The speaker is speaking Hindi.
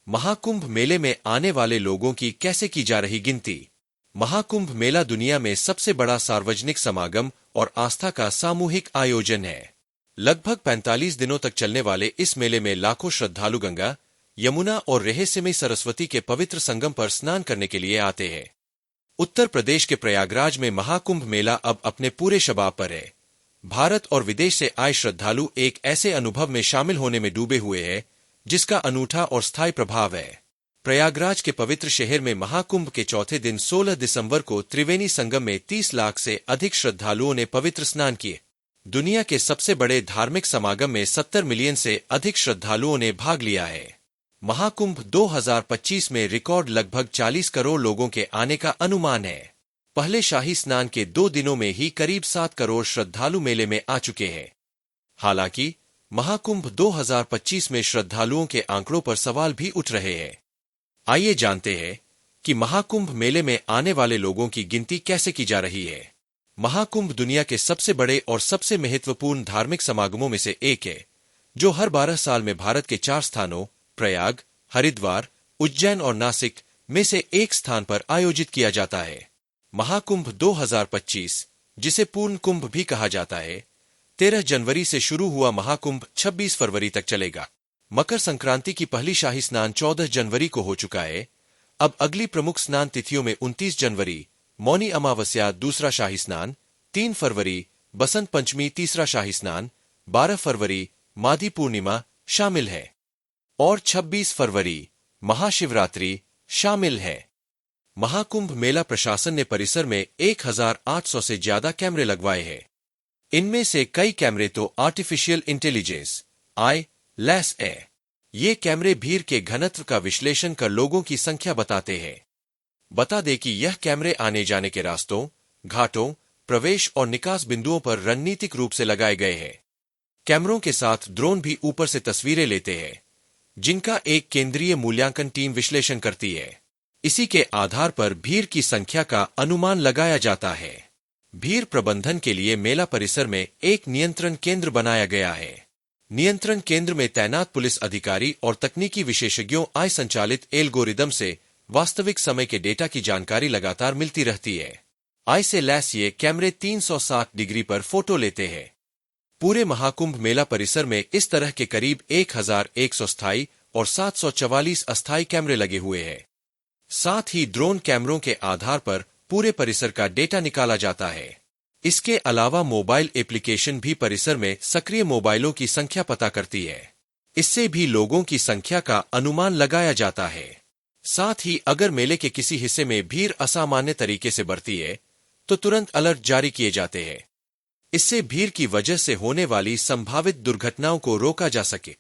महाकुंभ मेले में आने वाले लोगों की कैसे की जा रही गिनती। महाकुंभ मेला दुनिया में सबसे बड़ा सार्वजनिक समागम और आस्था का सामूहिक आयोजन है। लगभग 45 दिनों तक चलने वाले इस मेले में लाखों श्रद्धालु गंगा, यमुना और रहस्यमयी सरस्वती के पवित्र संगम पर स्नान करने के लिए आते हैं। उत्तर प्रदेश के प्रयागराज में महाकुंभ मेला अब अपने पूरे शबाब पर है। भारत और विदेश से आए श्रद्धालु एक ऐसे अनुभव में शामिल होने में डूबे हुए हैं जिसका अनूठा और स्थायी प्रभाव है। प्रयागराज के पवित्र शहर में महाकुंभ के चौथे दिन 16 दिसंबर को त्रिवेणी संगम में 30 लाख से अधिक श्रद्धालुओं ने पवित्र स्नान किए। दुनिया के सबसे बड़े धार्मिक समागम में 70 मिलियन से अधिक श्रद्धालुओं ने भाग लिया है। महाकुंभ 2025 में रिकॉर्ड लगभग 40 करोड़ लोगों के आने का अनुमान है। पहले शाही स्नान के 2 दिनों में ही करीब 7 करोड़ श्रद्धालु मेले में आ चुके हैं। हालांकि महाकुंभ 2025 में श्रद्धालुओं के आंकड़ों पर सवाल भी उठ रहे हैं। आइए जानते हैं कि महाकुंभ मेले में आने वाले लोगों की गिनती कैसे की जा रही है। महाकुंभ दुनिया के सबसे बड़े और सबसे महत्वपूर्ण धार्मिक समागमों में से एक है, जो हर 12 साल में भारत के 4 स्थानों प्रयाग, हरिद्वार, उज्जैन और नासिक में से एक स्थान पर आयोजित किया जाता है। महाकुंभ 2025, जिसे पूर्ण कुंभ भी कहा जाता है, 13 जनवरी से शुरू हुआ महाकुंभ 26 फरवरी तक चलेगा। मकर संक्रांति की पहली शाही स्नान 14 जनवरी को हो चुका है। अब अगली प्रमुख स्नान तिथियों में 29 जनवरी मौनी अमावस्या दूसरा शाही स्नान, 3 फरवरी बसंत पंचमी तीसरा शाही स्नान, 12 फरवरी माधी पूर्णिमा शामिल है और 26 फरवरी महाशिवरात्रि शामिल है। महाकुंभ मेला प्रशासन ने परिसर में 1800 से ज्यादा कैमरे लगवाए हैं। इनमें से कई कैमरे तो आर्टिफिशियल इंटेलिजेंस आई लैस है। ये कैमरे भीड़ के घनत्व का विश्लेषण कर लोगों की संख्या बताते हैं। बता दें कि यह कैमरे आने जाने के रास्तों, घाटों, प्रवेश और निकास बिंदुओं पर रणनीतिक रूप से लगाए गए हैं। कैमरों के साथ ड्रोन भी ऊपर से तस्वीरें लेते हैं, जिनका एक केंद्रीय मूल्यांकन टीम विश्लेषण करती है। इसी के आधार पर भीड़ की संख्या का अनुमान लगाया जाता है। भीड़ प्रबंधन के लिए मेला परिसर में एक नियंत्रण केंद्र बनाया गया है। नियंत्रण केंद्र में तैनात पुलिस अधिकारी और तकनीकी विशेषज्ञों आई संचालित एल्गोरिदम से वास्तविक समय के डेटा की जानकारी लगातार मिलती रहती है। आई से लैस ये कैमरे 360 डिग्री पर फोटो लेते हैं। पूरे महाकुंभ मेला परिसर में इस तरह के करीब 1100 स्थायी और 744 अस्थायी कैमरे लगे हुए हैं। साथ ही ड्रोन कैमरों के आधार पर पूरे परिसर का डेटा निकाला जाता है। इसके अलावा मोबाइल एप्लीकेशन भी परिसर में सक्रिय मोबाइलों की संख्या पता करती है। इससे भी लोगों की संख्या का अनुमान लगाया जाता है। साथ ही अगर मेले के किसी हिस्से में भीड़ असामान्य तरीके से बढ़ती है तो तुरंत अलर्ट जारी किए जाते हैं। इससे भीड़ की वजह से होने वाली संभावित दुर्घटनाओं को रोका जा सके।